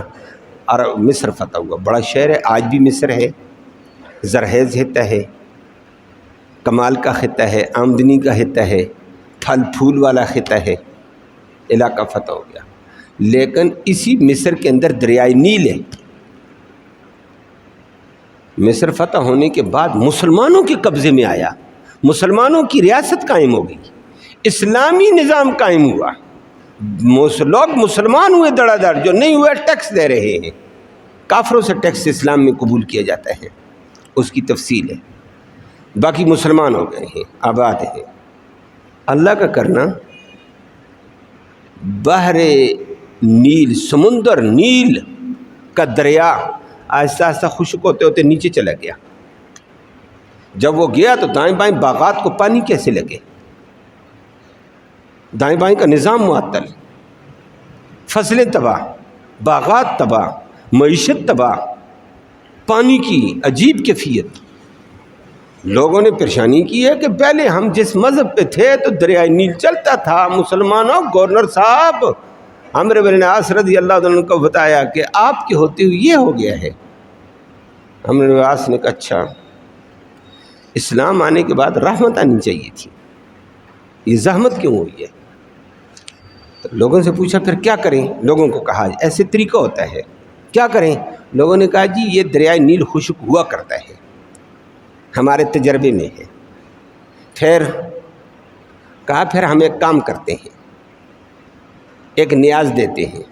اور مصر فتح ہوا۔ بڑا شہر ہے، آج بھی مصر ہے، زرخیز خطہ ہے، کمال کا خطہ ہے، آمدنی کا خطہ ہے، پھل پھول والا خطہ ہے، علاقہ فتح ہو گیا۔ لیکن اسی مصر کے اندر دریائے نیل ہے۔ مصر فتح ہونے کے بعد مسلمانوں کے قبضے میں آیا، مسلمانوں کی ریاست قائم ہو گئی، اسلامی نظام قائم ہوا، لوگ مسلمان ہوئے دڑا دڑ، جو نہیں ہوئے ٹیکس دے رہے ہیں۔ کافروں سے ٹیکس اسلام میں قبول کیا جاتا ہے، اس کی تفصیل ہے، باقی مسلمان ہو گئے ہیں، آباد ہیں۔ اللہ کا کرنا، بحر نیل، سمندر نیل کا دریا آہستہ آہستہ خشک ہوتے ہوتے نیچے چلا گیا۔ جب وہ گیا تو دائیں بائیں باغات کو پانی کیسے لگے؟ دائیں بائیں کا نظام معطل، فصلیں تباہ، باغات تباہ، معیشت تباہ، پانی کی عجیب کیفیت۔ لوگوں نے پریشانی کی ہے کہ پہلے ہم جس مذہب پہ تھے تو دریائے نیل چلتا تھا۔ مسلمانوں، گورنر صاحب عمرو بن العاص رضی اللہ عنہ کو بتایا کہ آپ کے ہوتے ہوئے یہ ہو گیا ہے۔ عمرو بن العاص نے کہا اچھا، اسلام آنے کے بعد رحمت آنی چاہیے تھی، یہ زحمت کیوں ہوئی ہے؟ تو لوگوں سے پوچھا پھر کیا کریں؟ لوگوں کو کہا ایسے طریقہ ہوتا ہے، کیا کریں؟ لوگوں نے کہا جی یہ دریائے نیل خشک ہوا کرتا ہے، ہمارے تجربے میں ہے۔ پھر کہا پھر ہم ایک کام کرتے ہیں، ایک نیاز دیتے ہیں،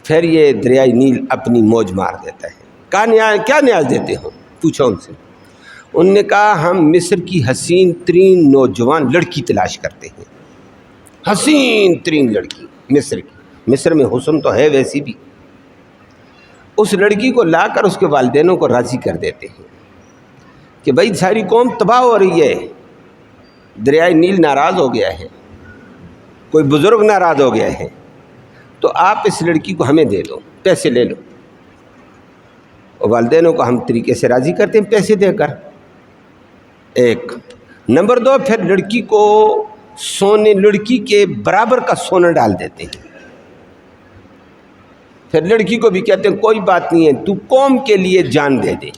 پھر یہ دریائے نیل اپنی موج مار دیتا ہے۔ کہا کیا نیاز دیتے ہو؟ پوچھا ان سے۔ ان نے کہا ہم مصر کی حسین ترین نوجوان لڑکی تلاش کرتے ہیں، حسین ترین لڑکی مصر کی، مصر میں حسن تو ہے ویسی بھی، اس لڑکی کو لا کر اس کے والدینوں کو راضی کر دیتے ہیں کہ بھائی ساری قوم تباہ ہو رہی ہے، دریائے نیل ناراض ہو گیا ہے، کوئی بزرگ ناراض ہو گیا ہے، تو آپ اس لڑکی کو ہمیں دے دو، پیسے لے لو۔ اور والدینوں کو ہم طریقے سے راضی کرتے ہیں پیسے دے کر، ایک نمبر دو، پھر لڑکی کو سونے، لڑکی کے برابر کا سونا ڈال دیتے ہیں۔ پھر لڑکی کو بھی کہتے ہیں کوئی بات نہیں ہے، تو قوم کے لیے جان دے دے،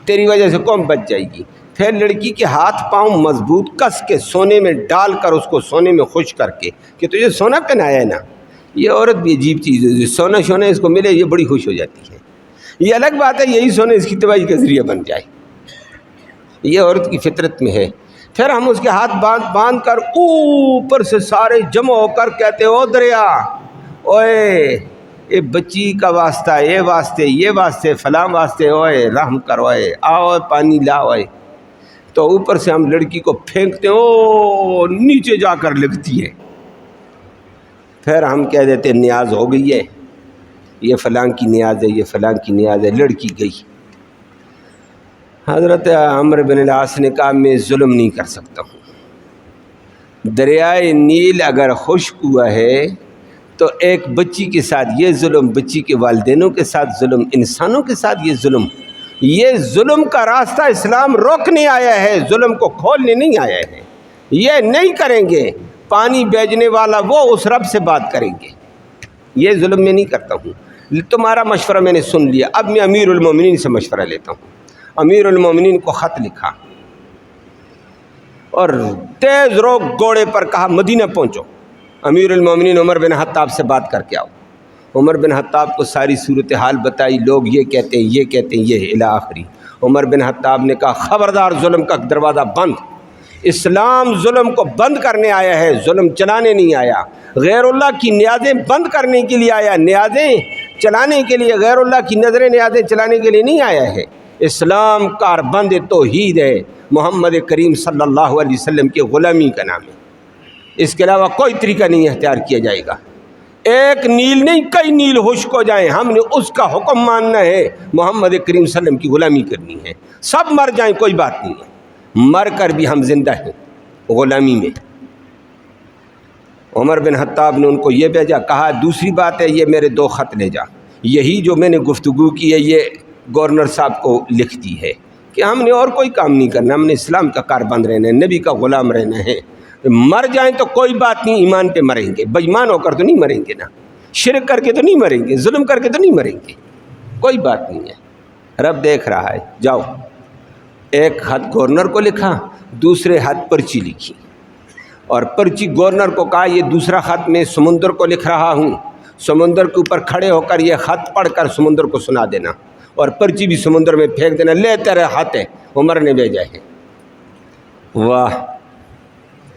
تیری وجہ سے قوم بچ جائے گی۔ پھر لڑکی کے ہاتھ پاؤں مضبوط کس کے سونے میں ڈال کر، اس کو سونے میں خوش کر کے کہ تجھے سونا پہنایا ہے نا۔ یہ عورت بھی عجیب چیز ہے، سونا شونا اس کو ملے یہ بڑی خوش ہو جاتی ہے۔ یہ الگ بات ہے یہی سونا اس کی تباہی کا ذریعہ بن جائے، یہ عورت کی فطرت میں ہے۔ پھر ہم اس کے ہاتھ باندھ کر اوپر سے سارے جمع ہو کر کہتے او دریا، اوئے یہ بچی کا واسطہ، یہ واسطے، یہ واسطے، فلاں واسطے، اوئے رحم کرو، اوئے آؤ پانی لاؤ، اوئے۔ تو اوپر سے ہم لڑکی کو پھینکتے ہیں، او نیچے جا کر لگتی ہے۔ پھر ہم کہہ دیتے نیاز ہو گئی ہے، یہ فلاں کی نیاز ہے، یہ فلاں کی نیاز ہے، لڑکی گئی۔ حضرت عمرو بن العاص نے کہا میں ظلم نہیں کر سکتا ہوں، دریائے نیل اگر خشک ہوا ہے تو ایک بچی کے ساتھ یہ ظلم، بچی کے والدینوں کے ساتھ ظلم، انسانوں کے ساتھ یہ ظلم کا راستہ اسلام روکنے آیا ہے، ظلم کو کھولنے نہیں آیا ہے۔ یہ نہیں کریں گے، پانی بھیجنے والا وہ اس رب سے بات کریں گے، یہ ظلم میں نہیں کرتا ہوں۔ تمہارا مشورہ میں نے سن لیا، اب میں امیر المومنین سے مشورہ لیتا ہوں۔ امیر المومنین کو خط لکھا اور تیز رو گھوڑے پر کہا مدینہ پہنچو، امیر المومنین عمر بن خطاب سے بات کر کے آؤ۔ عمر بن خطاب کو ساری صورتحال بتائی، لوگ یہ کہتے ہیں، یہ کہتے ہیں، یہ الی آخری۔ عمر بن خطاب نے کہا خبردار، ظلم کا دروازہ بند، اسلام ظلم کو بند کرنے آیا ہے، ظلم چلانے نہیں آیا۔ غیر اللہ کی نیازیں بند کرنے کے لیے آیا، نیازیں چلانے کے لیے، غیر اللہ کی نظریں نیازیں چلانے کے لیے نہیں آیا ہے۔ اسلام کاربند توحید ہے، محمد کریم صلی اللہ علیہ وسلم کی غلامی کا نام ہے۔ اس کے علاوہ کوئی طریقہ نہیں اختیار کیا جائے گا۔ ایک نیل نہیں، کئی نیل خشک ہو جائیں، ہم نے اس کا حکم ماننا ہے، محمد کریم صلی اللہ علیہ وسلم کی غلامی کرنی ہے۔ سب مر جائیں کوئی بات نہیں ہے، مر کر بھی ہم زندہ ہیں غلامی میں۔ عمر بن خطاب نے ان کو یہ بھیجا، کہا دوسری بات ہے یہ میرے 2 خط لے جا، یہی جو میں نے گفتگو کی ہے یہ گورنر صاحب کو لکھ دی ہے کہ ہم نے اور کوئی کام نہیں کرنا، ہم نے اسلام کا کاربند رہنا ہے، نبی کا غلام رہنا ہے۔ مر جائیں تو کوئی بات نہیں، ایمان پہ مریں گے، بے ایمان ہو کر تو نہیں مریں گے نا، شرک کر کے تو نہیں مریں گے، ظلم کر کے تو نہیں مریں گے، کوئی بات نہیں ہے، رب دیکھ رہا ہے۔ جاؤ، ایک خط گورنر کو لکھا، دوسرے خط پرچی لکھی، اور پرچی گورنر کو کہا یہ دوسرا خط میں سمندر کو لکھ رہا ہوں، سمندر کے اوپر کھڑے ہو کر یہ خط پڑھ کر سمندر کو سنا دینا، اور پرچی بھی سمندر میں پھینک دینا، لے تیرے خط ہے، عمر نے بھیجا ہے۔ واہ،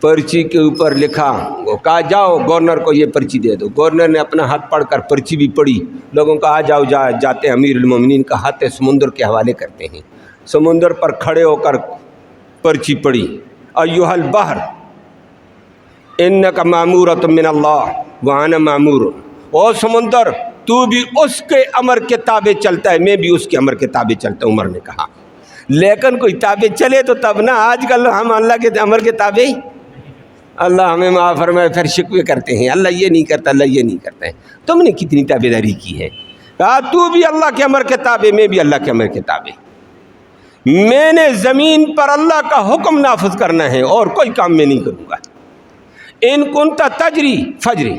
پرچی کے اوپر لکھا، وہ کہا جاؤ گورنر کو یہ پرچی دے دو۔ گورنر نے اپنا ہاتھ پڑھ کر پرچی بھی پڑھی، لوگوں کا آ جاؤ جاتے امیر المومنین کا ہاتھ ہے، سمندر کے حوالے کرتے ہیں۔ سمندر پر کھڑے ہو کر پرچی پڑھی، ایھا البحر انک مامورۃ من اللہ وانا مامور، او سمندر تو بھی اس کے امر کے تابع چلتا ہے، میں بھی اس کے امر کے تابع چلتا ہوں، عمر نے کہا۔ لیکن کوئی تابع چلے تو تب نا، آج کل ہم اللہ کے امر کے تابع، اللہ ہمیں معاف فرمائے، پھر شکوے کرتے ہیں اللہ یہ نہیں کرتا، اللہ یہ نہیں کرتا ہے۔ تم نے کتنی تابع داری کی ہے؟ کہا تو بھی اللہ کے امر کے تابع، میں بھی اللہ کے امر کے تابع، میں نے زمین پر اللہ کا حکم نافذ کرنا ہے اور کوئی کام میں نہیں کروں گا۔ ان کنت تجری فجری،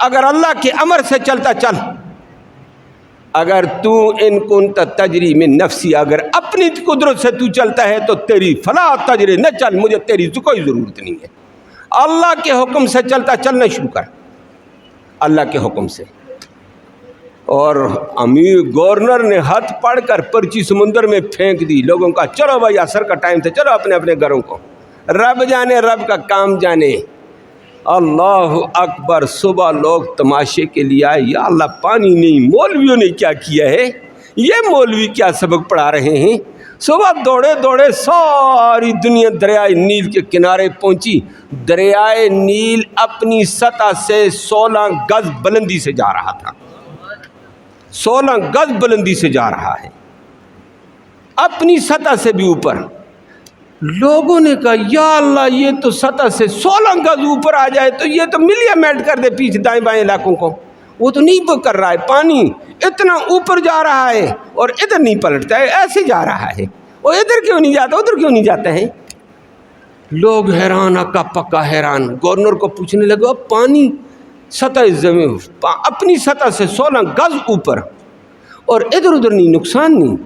اگر اللہ کے امر سے چلتا چل، اگر تو ان کنت تجری من نفسی، اگر اپنی قدرت سے تو چلتا ہے تو تیری فلا تجری، نہ چل، مجھے تیری کوئی ضرورت نہیں ہے، اللہ کے حکم سے چلتا چلنا شروع کر، اللہ کے حکم سے۔ اور امیر گورنر نے ہاتھ پڑھ کر پرچی سمندر میں پھینک دی، لوگوں کا چلو بھائی عصر کا ٹائم تھا، چلو اپنے اپنے گھروں کو، رب جانے رب کا کام جانے۔ اللہ اکبر، صبح لوگ تماشے کے لیے آئے، یا اللہ پانی نہیں، مولویوں نے کیا کیا ہے، یہ مولوی کیا سبق پڑھا رہے ہیں۔ صبح دوڑے دوڑے ساری دنیا دریائے نیل کے کنارے پہنچی، دریائے نیل اپنی سطح سے 16 گز بلندی سے جا رہا تھا، 16 گز بلندی سے جا رہا ہے، اپنی سطح سے بھی اوپر۔ لوگوں نے کہا یا اللہ یہ تو سطح سے 16 گز اوپر آ جائے تو یہ تو ملیا میٹ کر دے پیچھے دائیں بائیں علاقوں کو، وہ تو نہیں کر رہا ہے، پانی اتنا اوپر جا رہا ہے اور ادھر نہیں پلٹتا ہے، ایسے جا رہا ہے، وہ ادھر کیوں نہیں جاتا، ادھر کیوں نہیں جاتا ہے۔ لوگ حیران، اکا پکا حیران، گورنر کو پوچھنے لگا پانی سطح زمین اپنی سطح سے 16 گز اوپر اور ادھر ادھر نہیں، نقصان نہیں۔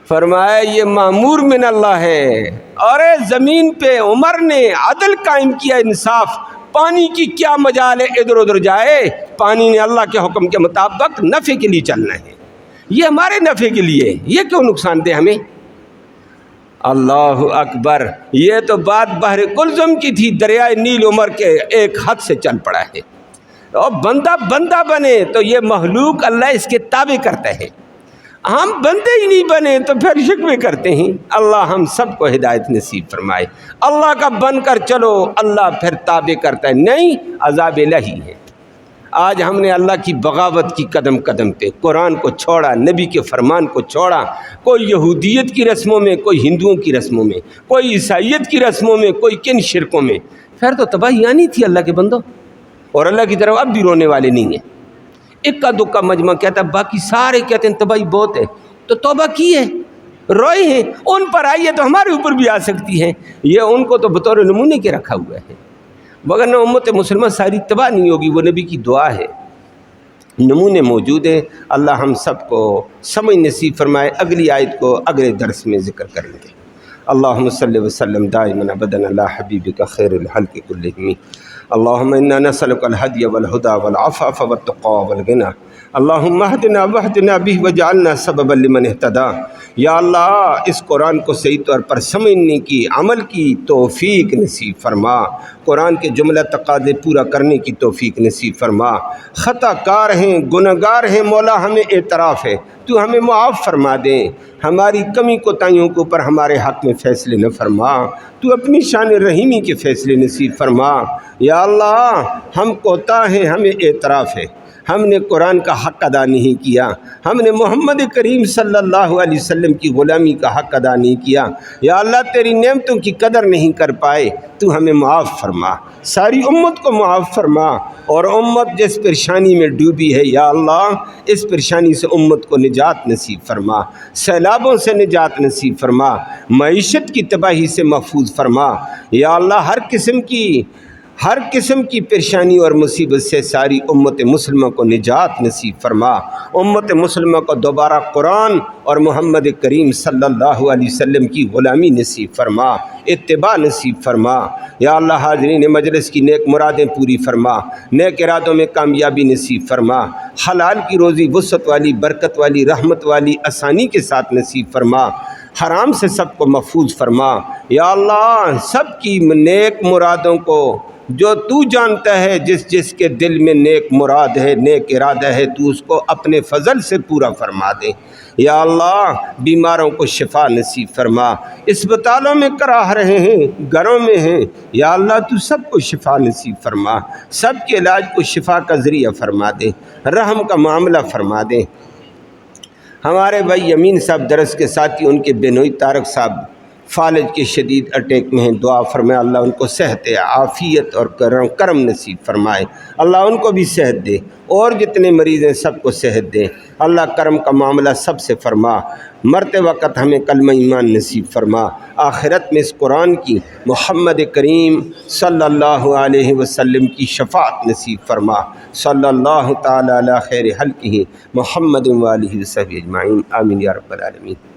فرمایا یہ معمور من اللہ ہے، اور زمین پہ عمر نے عدل قائم کیا، انصاف، پانی کی کیا مجال ہے ادھر ادھر جائے، پانی نے اللہ کے حکم کے مطابق نفع کے لیے چلنا ہے، یہ ہمارے نفع کے لیے، یہ کیوں نقصان دے ہمیں۔ اللہ اکبر، یہ تو بات بحر کلزم کی تھی، دریائے نیل عمر کے ایک حد سے چل پڑا ہے، اور بندہ بندہ بنے تو یہ مخلوق اللہ اس کے تابع کرتا ہے، ہم بندے ہی نہیں بنے تو پھر شکوے کرتے ہیں۔ اللہ ہم سب کو ہدایت نصیب فرمائے، اللہ کا بن کر چلو، اللہ پھر تابع کرتا ہے، نہیں عذاب الہی ہے۔ آج ہم نے اللہ کی بغاوت کی قدم قدم پہ، قرآن کو چھوڑا، نبی کے فرمان کو چھوڑا، کوئی یہودیت کی رسموں میں، کوئی ہندوؤں کی رسموں میں، کوئی عیسائیت کی رسموں میں، کوئی کن شرکوں میں، پھر تو تباہی آنی تھی اللہ کے بندوں، اور اللہ کی طرف اب بھی رونے والے نہیں ہیں۔ اکا دکا مجمع کہتا ہے، باقی سارے کہتے ہیں تباہی بہت ہے، تو توبہ کی ہے، روئے ہیں، ان پر آئی ہے تو ہمارے اوپر بھی آ سکتی ہے، یہ ان کو تو بطور نمونے کے رکھا ہوا ہے، وگرنہ امت مسلمہ ساری تباہ نہیں ہوگی، وہ نبی کی دعا ہے، نمونے موجود ہیں۔ اللہ ہم سب کو سمجھ نصیب فرمائے۔ اگلی آیت کو اگلے درس میں ذکر کریں گے۔ اللہم صلی وسلم دائما ابدا علی حبیبک خیر الخلق کلہم، اللہم انا نسألک الہدی والہدی والعفاف والتقی والغنی، اللہم اہدنا واہدنا بہ وجعلنا سببا لمن اہتدی۔ یا اللہ اس قرآن کو صحیح طور پر سمجھنے کی، عمل کی توفیق نصیب فرما، قرآن کے جملہ تقاضے پورا کرنے کی توفیق نصیب فرما۔ خطا کار ہیں، گنہگار ہیں مولا، ہمیں اعتراف ہے، تو ہمیں معاف فرما دیں، ہماری کمی کوتاہیوں کے اوپر ہمارے حق میں فیصلے نہ فرما، تو اپنی شان رحیمی کے فیصلے نصیب فرما۔ یا اللہ ہم کوتاہ ہیں، ہمیں اعتراف ہے، ہم نے قرآن کا حق ادا نہیں کیا، ہم نے محمد کریم صلی اللہ علیہ وسلم کی غلامی کا حق ادا نہیں کیا۔ یا اللہ تیری نعمتوں کی قدر نہیں کر پائے، تو ہمیں معاف فرما، ساری امت کو معاف فرما، اور امت جس پریشانی میں ڈوبی ہے یا اللہ اس پریشانی سے امت کو نجات نصیب فرما، سیلابوں سے نجات نصیب فرما، معیشت کی تباہی سے محفوظ فرما۔ یا اللہ ہر قسم کی پریشانی اور مصیبت سے ساری امت مسلمہ کو نجات نصیب فرما، امت مسلمہ کو دوبارہ قرآن اور محمد کریم صلی اللہ علیہ وسلم کی غلامی نصیب فرما، اتباع نصیب فرما۔ یا اللہ حاضرین مجلس کی نیک مرادیں پوری فرما، نیک ارادوں میں کامیابی نصیب فرما، حلال کی روزی وسعت والی، برکت والی، رحمت والی، آسانی کے ساتھ نصیب فرما، حرام سے سب کو محفوظ فرما۔ یا اللہ سب کی نیک مرادوں کو جو تو جانتا ہے، جس کے دل میں نیک مراد ہے، نیک ارادہ ہے، تو اس کو اپنے فضل سے پورا فرما دے۔ یا اللہ بیماروں کو شفا نصیب فرما، اسپتالوں میں کراہ رہے ہیں، گھروں میں ہیں، یا اللہ تو سب کو شفا نصیب فرما، سب کے علاج کو شفا کا ذریعہ فرما دے، رحم کا معاملہ فرما دے۔ ہمارے بھائی یمین صاحب درس کے ساتھی، ان کے بینوئی طارق صاحب فالج کے شدید اٹیک میں ہیں، دعا فرمائے اللہ ان کو صحت عافیت اور کرم نصیب فرمائے، اللہ ان کو بھی صحت دے، اور جتنے مریض ہیں سب کو صحت دے، اللہ کرم کا معاملہ سب سے فرما، مرتے وقت ہمیں کلمہ ایمان نصیب فرما، آخرت میں اس قرآن کی محمد کریم صلی اللہ علیہ وسلم کی شفاعت نصیب فرما، صلی اللہ تعالی علی خیر خلقہ محمد و آلہ وصحبہ اجمعین، آمین یا رب العالمین۔